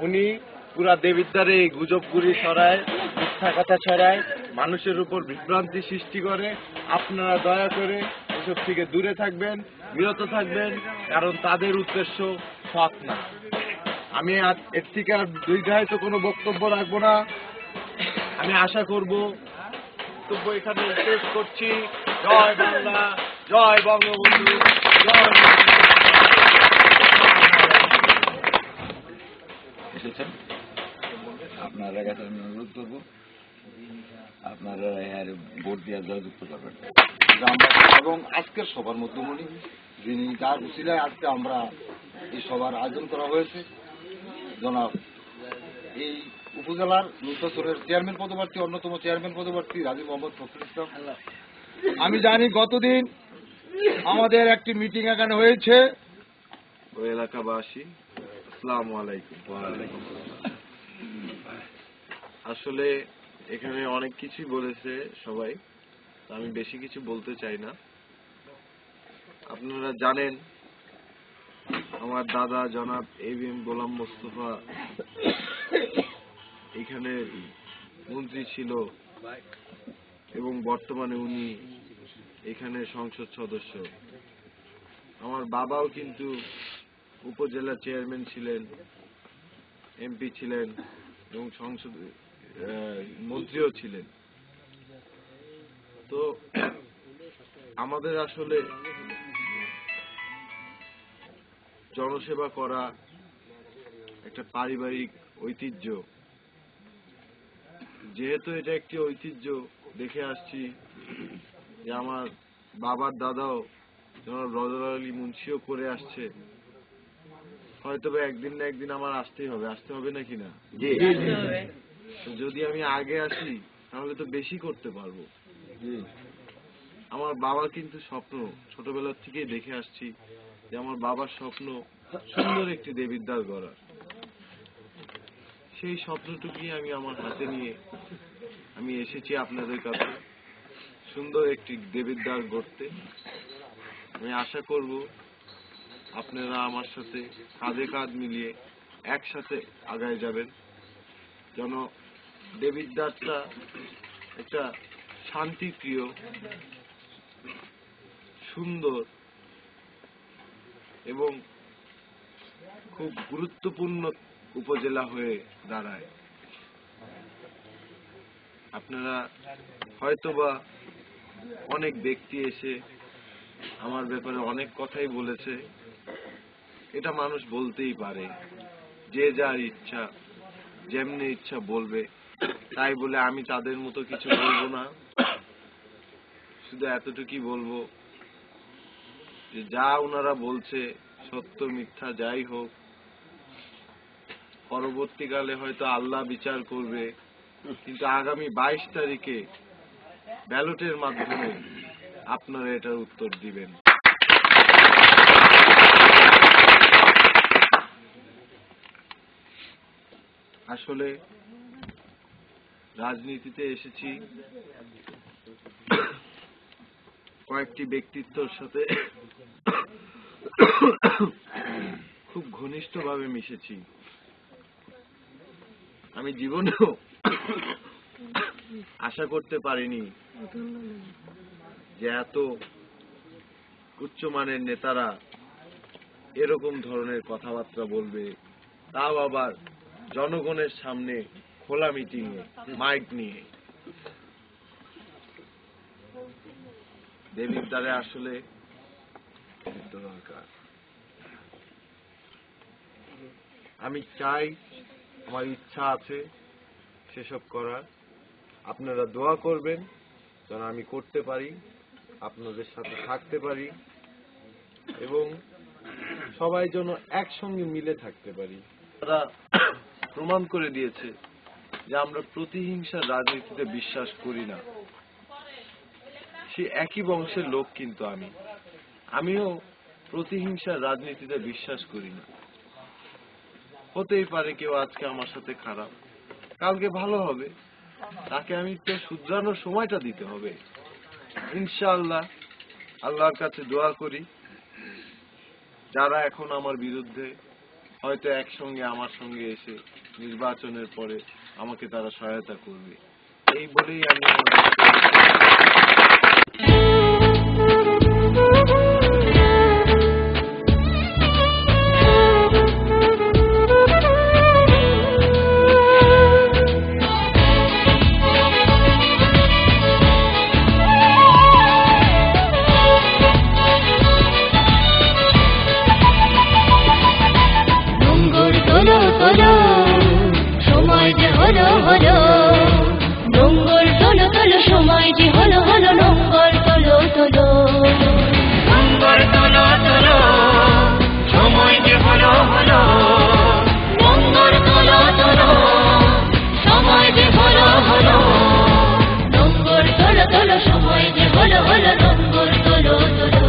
উনি পুরা দেবিদ্বারে এই গুজবগুলি ছড়ায়, মিথ্যা কথা ছড়ায়, মানুষের উপর বিভ্রান্তি সৃষ্টি করে। আপনারা দয়া করে এসব থেকে দূরে থাকবেন, বিরত থাকবেন, কারণ তাদের উদ্দেশ্য সৎ না। আমি এর থেকে আর দীর্ঘায়িত কোনো বক্তব্য রাখবো না। আমি আশা করব বক্তব্য এখানে শেষ করছি। জয় বাংলা, জয় বঙ্গবন্ধু, জয়। এসেছেন, আপনারা কাছে আমি অনুরোধ করবো আপনারা ভোট দিয়ে জয়যুক্ত করবেন এবং আজকের সভার মধ্যমণি যিনি যার উসিলায় আজকে আমরা এই সভার আয়োজন করা হয়েছে, জনাব এই উপজেলার নির্বাচনের চেয়ারম্যান পদপ্রার্থী, অন্যতম চেয়ারম্যান পদপ্রার্থী রাজী মোহাম্মদ ফখরুল ইসলাম। আমি জানি গতদিন আমাদের একটি মিটিং এখানে হয়েছে। ওই এলাকাবাসী, আসসালামু আলাইকুম। আসলে এখানে অনেক কিছুই বলেছে সবাই, আমি বেশি কিছু বলতে চাই না। আপনারা জানেন আমার দাদা জনাব এবিএম গোলাম মোস্তফা এখানে মন্ত্রী ছিল এবং বর্তমানে উনি এখানে সংসদ সদস্য। আমার বাবাও কিন্তু উপজেলা চেয়ারম্যান ছিলেন, এমপি ছিলেন এবং সংসদ মন্ত্রীও ছিলেন। তো আমাদের আসলে জনসেবা করা একটা পারিবারিক ঐতিহ্য। যেহেতু এটা একটি ঐতিহ্য দেখে আসছি যে আমার বাবার দাদাও জনাব রজব আলী মুন্সিও করে আসছে, হয়তো একদিন না একদিন আমার আসতেই হবে। আসতে হবে নাকি না? যদি আমি আগে আসি তাহলে তো বেশি করতে পারবো। আমার বাবা কিন্তু স্বপ্ন ছোটবেলার থেকেই দেখে আসছি যে আমার বাবার স্বপ্ন সুন্দর একটি দেবিদ্বার গড়া। সেই স্বপ্নটুকুই আমি আমার হাতে নিয়ে আমি এসেছি আপনাদের কাছে সুন্দর একটি দেবিদ্বার গড়তে। আমি আশা করব আপনারা আমার সাথে কাঁধে কাঁধ মিলিয়ে একসাথে আগায় যাবেন, যেন দেবিদ্বারটা একটা শান্তিপ্রিয়, সুন্দর এবং খুব গুরুত্বপূর্ণ উপজেলা হয়ে দাঁড়ায়। আপনারা হয়তোবা অনেক ব্যক্তি এসে আমার ব্যাপারে অনেক কথাই বলেছে, এটা মানুষ বলতেই পারে, যে যার ইচ্ছা যেমনি ইচ্ছা বলবে, তাই বলে আমি তাদের মতো কিছু বলবো না। শুধু এতটুকুই বলবো যে যা ওনারা বলছে সত্য মিথ্যা যাই হোক, পরবর্তীকালে হয়তো আল্লাহ বিচার করবে, কিন্তু আগামী 22 তারিখে ব্যালটের মাধ্যমে আপনারা এটার উত্তর দিবেন। আসলে রাজনীতিতে এসেছি কয়েকটি ব্যক্তিত্বের সাথে খুব ঘনিষ্ঠভাবে মিশেছি। আমি জীবনেও আশা করতে পারিনি যে এত উচ্চমানের নেতারা এরকম ধরনের কথাবার্তা বলবে, তাও আবার জনগণের সামনে খোলা মিটিংয়ে মাইক নিয়ে। দেবিদ্বারে আসলে দরকার। আমি চাই, আমার ইচ্ছা আছে সেসব করার। আপনারা দোয়া করবেন যেন আমি করতে পারি, আপনাদের সাথে থাকতে পারি এবং সবাই যেন একসঙ্গে মিলে থাকতে পারি। তারা প্রমাণ করে দিয়েছে যে আমরা প্রতিহিংসার রাজনীতিতে বিশ্বাস করি না। সে একই বংশের লোক কিন্তু আমিও প্রতিহিংসার রাজনীতিতে বিশ্বাস করি না। হতেই পারে কেউ আজকে আমার সাথে খারাপ, কালকে ভালো হবে, তাকে আমি তো শুধরানোর সময়টা দিতে হবে। ইনশাআল্লাহ আল্লাহর কাছে দোয়া করি যারা এখন আমার বিরুদ্ধে হয়তো একসঙ্গে আমার সঙ্গে এসে নির্বাচনের পরে আমাকে তারা সহায়তা করবে, এই বলেই আমি সময় যে হলো হলো নোঙ্গর তোলো তোলো, সময় যে হলো হলো নোঙ্গর তোলো তোলো, নোঙ্গর তোলো তোলো, সময় যে হলো হলো নোঙ্গর তোলো তোলো, সময় যে হলো হলো নোঙ্গর তোলো তোলো, সময় যে হলো হলো নোঙ্গর তোলো তোলো।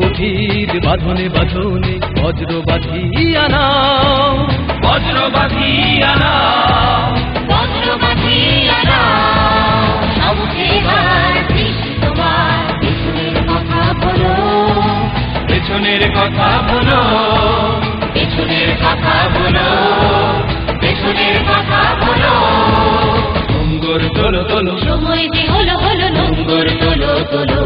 মুঠির বাঁধনে বাঁধনে বজ্র বাঁধিয়া নাও, বজ্র বাঁধিয়া নাও, বজ্র বাঁধিয়া নাও, সমুখে এবার দৃষ্টি তোমার, পেছনের কথা বলো, পেছনের কথা বলো, পেছনের কথা বলো, পেছনের কথা বলো, নোঙ্গর তোলো তোলো, সময় যে হলো হলো নোঙ্গর তোলো তোলো।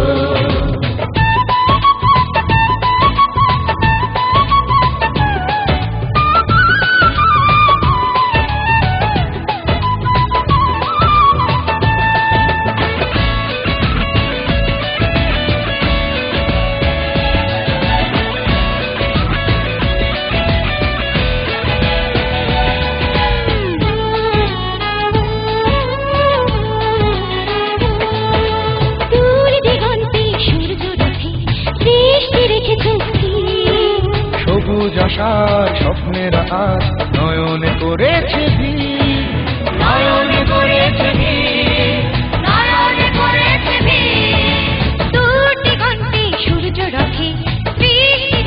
আশার স্বপ্নের আজ নয়নে করেছে ভিড়, নয়নে করেছে ভিড়, নয়নে করেছে ভিড়, দূর দিগন্তে সূর্য রথে দৃষ্টি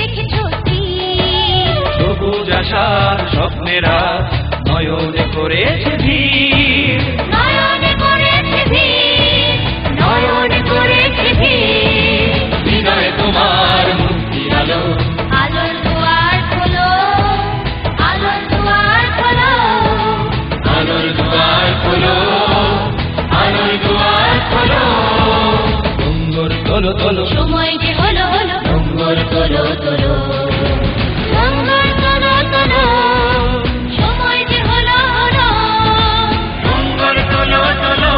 রেখেছ স্থির, সবুজ আশার স্বপ্নের আজ নয়নে করেছে ভিড়, নয়নে করেছে ভিড়, নয়নে করেছে ভিড়, হৃদয়ে তোমার মুক্তির আলো, আলোর দুয়ার খোলো, আলোর দুয়ার খোলো, আলোর দুয়ার খোলো, আলোর দুয়ার খোলো, নোঙ্গর তোলো তোলো, সময় যে হলো হলো নোঙ্গর তোলো তোলো, নোঙ্গর তোলো তোলো, সময় যে হলো হলো নোঙ্গর তোলো তোলো,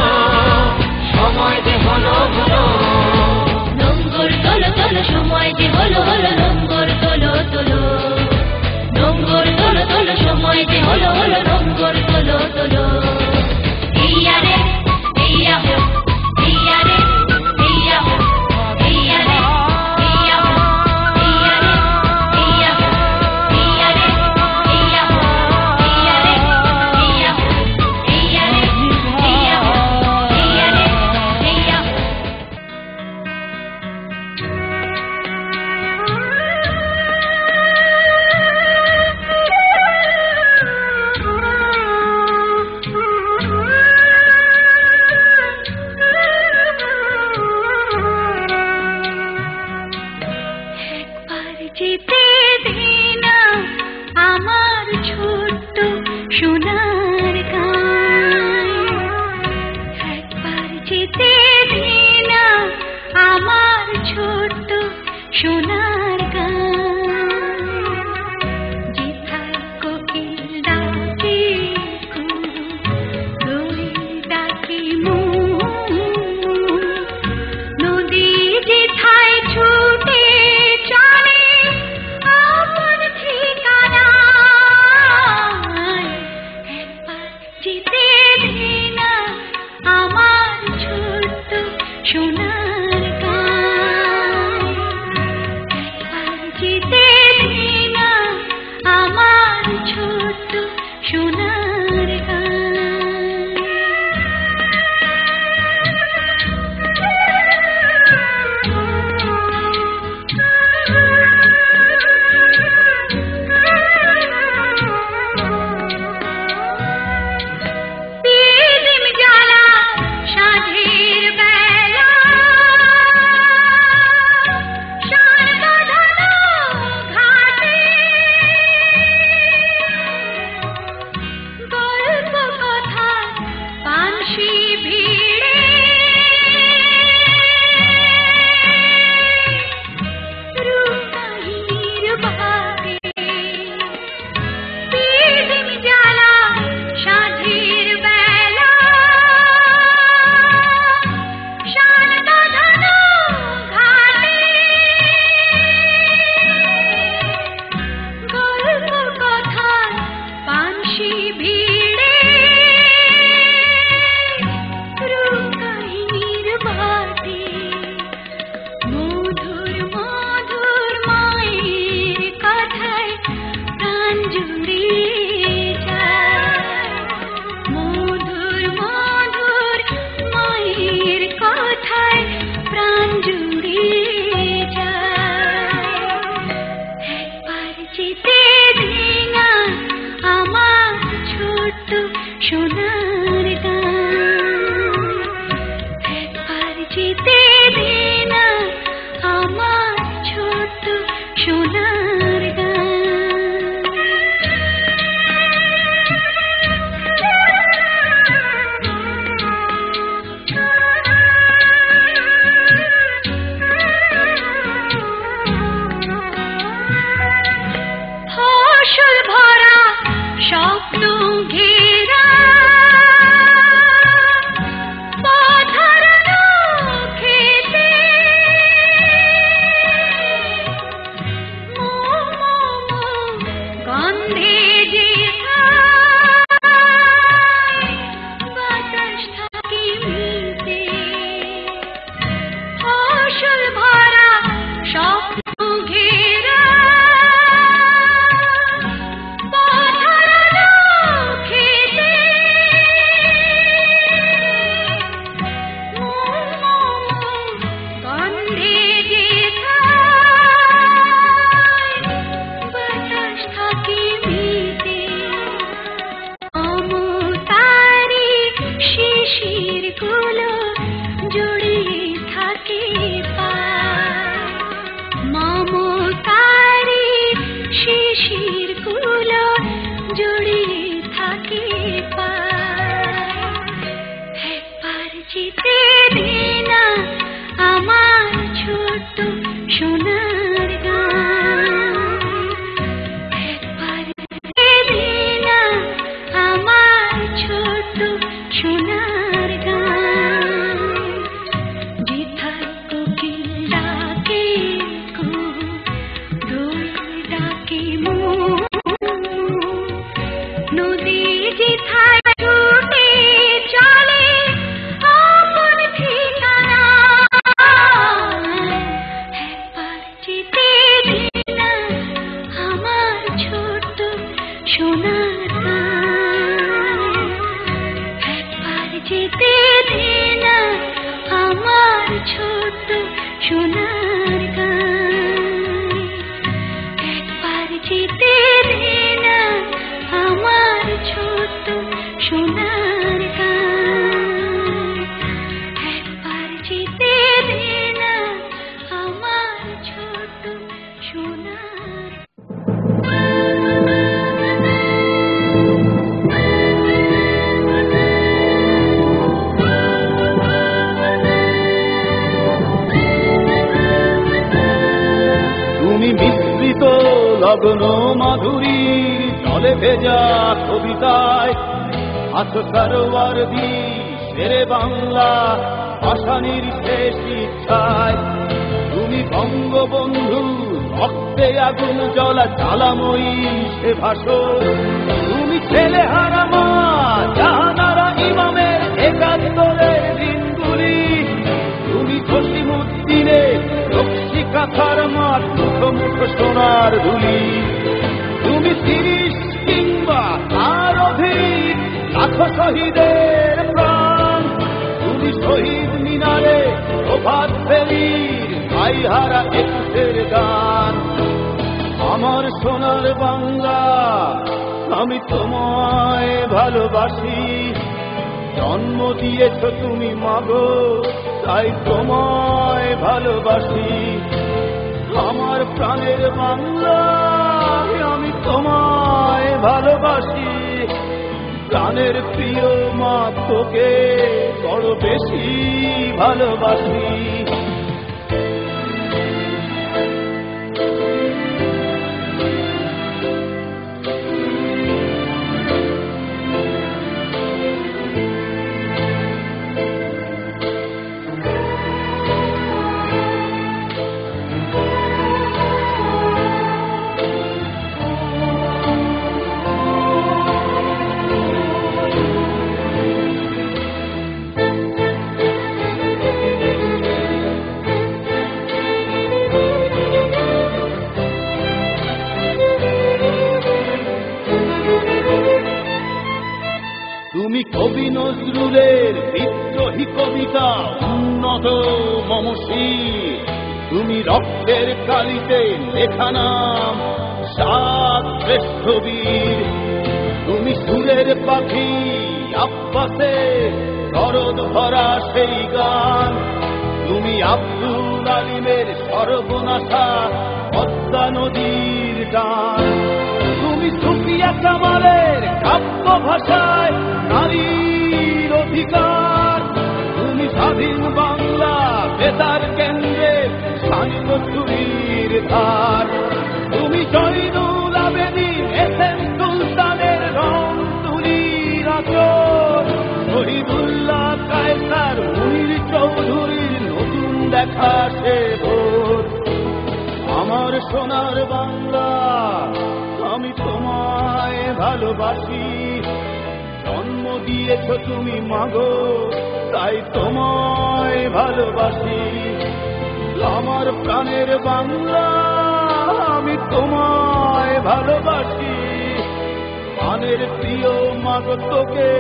সময় যে হলো হলো, নোঙ্গর তোলো তোলো, সময় যে হলো হলো নোঙ্গর তোলো তোলো, নোঙ্গর তোলো তোলো, সময় যে হলো হলো নোঙ্গর তোলো তোলো। ইয়া রে ইয়া হো, ইয়া রে ইয়া হো, ইয়া রে ইয়া হো, ইয়া রে ইয়া হো, ইয়া রে ইয়া হো, ইয়া রে ইয়া হো, ইয়া রে ইয়া হো, ইয়া রে ইয়া হো। একবার যেতে দিনা আমার ছোট্ট সোনার গাঁয়, একবার যেতে দিনা আমার ছোট্ট সোনার গাঁয়, যেথায় কোকিল ডাকে দোয়েল ডাকে নদী যেথায় তুমি মিশ্রিত লগ্ন মাধুরীর জলে ভেজা কবিতায় আছো সরোয়ারদি শেরে বাংলা ভাষানির শেষ ইচ্ছায়। তুমি বঙ্গবন্ধু রক্তে আগুন জ্বলা জ্বালাময়ী সে ভাষণ। তুমি ছেলে হারা মা জাহানারা ইমামের একাত্তরের দিনগুলি। তুমি জসিমুদ্দিনের রক্ষী কাথার মাঠ মুখ সোনার ধুলি। তুমি 30 কিংবা তার অধিক লাখো শহীদের প্রাণ। তুমি শহীদ মিনারে প্রভাত ফেরির ভাইহারা একুশের গান। আমার সোনার বাংলা আমি তোমায় ভালোবাসি। জন্ম দিয়েছ তুমি মাগো তাই তোমায় ভালোবাসি। আমার প্রাণের বাংলা আমি তোমায় ভালোবাসি। প্রাণের প্রিয় মা তোকে বড় বেশি ভালোবাসি। তুমি কবি নজরুলের বিদ্রোহী কবিতা উন্নত মমশীর। তুমি রক্তের কালিতে লেখা নাম সাত শ্রেষ্ঠ বীর। তুমি সুরের পাখি আব্বাসে দরদ ভরা সেই গান। তুমি আব্দুল আলিমের সর্বনাশা পদ্মা নদীর টান। তুমি সুফিয়া কামালের কাব্য ভাষায় নারীর অধিকার। তুমি স্বাধীন বাংলা বেতার কেন্দ্রের সাংগঠনির ধার। তুমি জয়নুল আবেদীন এসএম সুলতানের রং তুলির আচর। শহীদুল্লাহ কায়সার মুনির চৌধুরীর নতুন দেখা সে ভোর। আমার সোনার বাংলা আমি তোমায় ভালোবাসি। জন্ম দিয়েছ তুমি মাগো তাই তোমায় ভালোবাসি। আমার প্রাণের বাংলা আমি তোমায় ভালোবাসি। প্রাণের প্রিয় মাগো তোকে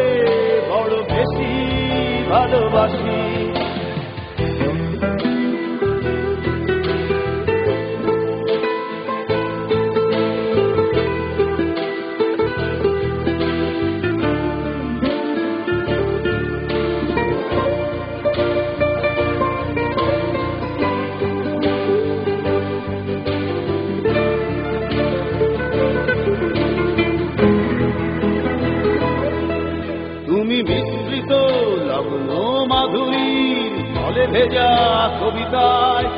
বড় বেশি ভালোবাসি। তুমি মিশ্রিত লগ্ন মাধুরীর জলে ভেজা কবিতায়।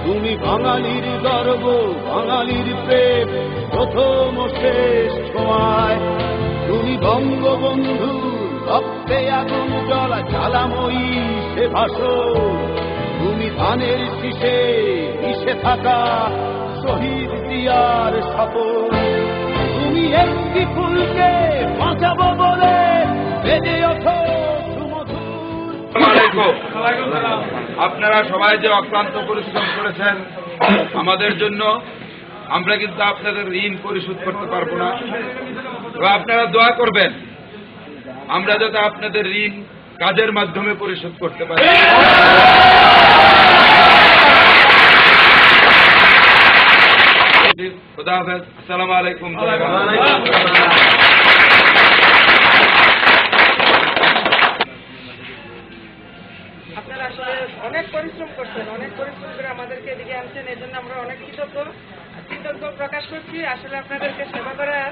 তুমি বাঙালির গর্ব বাঙালির প্রেম প্রথম শেষ ছোঁয়ায়। তুমি বঙ্গবন্ধু রক্তে আগুন জ্বলা জ্বালাময়ী সে ভাষণ। তুমি ধানের শীষে মিশে থাকা শহীদ জিয়ার শপথ। তুমি একটি ফুলকে বাঁচাবো বলে বেজে ওঠো সুমধুর। আপনারা সবাই যে অক্লান্ত পরিশ্রম করেছেন আমাদের জন্য, আমরা কিন্তু আপনাদের ঋণ পরিশোধ করতে পারবো না। তো আপনারা দোয়া করবেন আমরা যাতে আপনাদের ঋণ কাজের মাধ্যমে পরিশোধ করতে পারি। খুদা হাফেজ। আসসালামু আলাইকুম। আপনারা আসলে অনেক পরিশ্রম করছেন, অনেক পরিশ্রম করে আমাদেরকে এদিকে আনছেন, এই জন্য আমরা অনেক কৃতজ্ঞ প্রকাশ করছি। আসলে আপনাদেরকে সেবা করার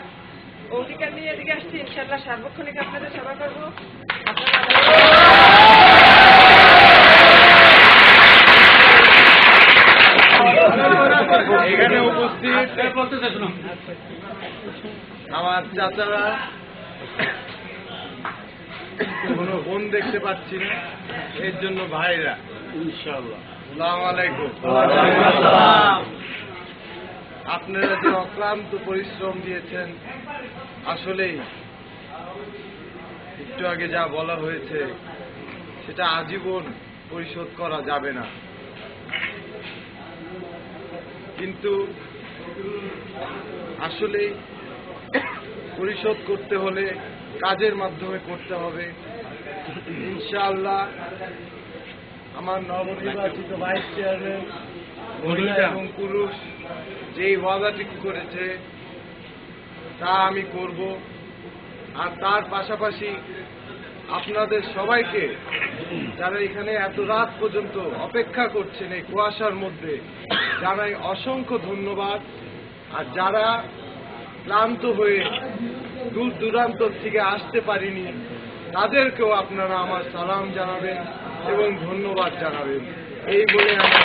অঙ্গীকার নিয়ে এদিকে আসছি। ইনশাআল্লাহ সার্বক্ষণিক আপনাদের সেবা করবো। আপনারা এখানে উপস্থিত আমার চাচারা, কোনো বোন দেখতে পাচ্ছি না, এর জন্য ভাইরা ইনশাআল্লাহ। আসসালামু আলাইকুম। আপনারা যে অক্লান্ত পরিশ্রম দিয়েছেন, আসলেই একটু আগে যা বলা হয়েছে সেটা আজীবন পরিশোধ করা যাবে না, কিন্তু আসলে পরিশোধ করতে হলে কাজের মাধ্যমে করতে হবে। ইনশাআল্লাহ আমার নবনির্বাচিত ভাইস চেয়ারম্যান মহিলা এবং পুরুষ যেই ওয়াদাটি করেছে তা আমি করব। আর তার পাশাপাশি আপনাদের সবাইকে, যারা এখানে এত রাত পর্যন্ত অপেক্ষা করছেন এই কুয়াশার মধ্যে, জানাই অসংখ্য ধন্যবাদ। আর যারা ক্লান্ত হয়ে দূর দূরান্ত থেকে আসতে পারিনি, তাদেরকেও আপনারা আমার সালাম জানাবেন এবং ধন্যবাদ জানাবেন। এই বলে আমার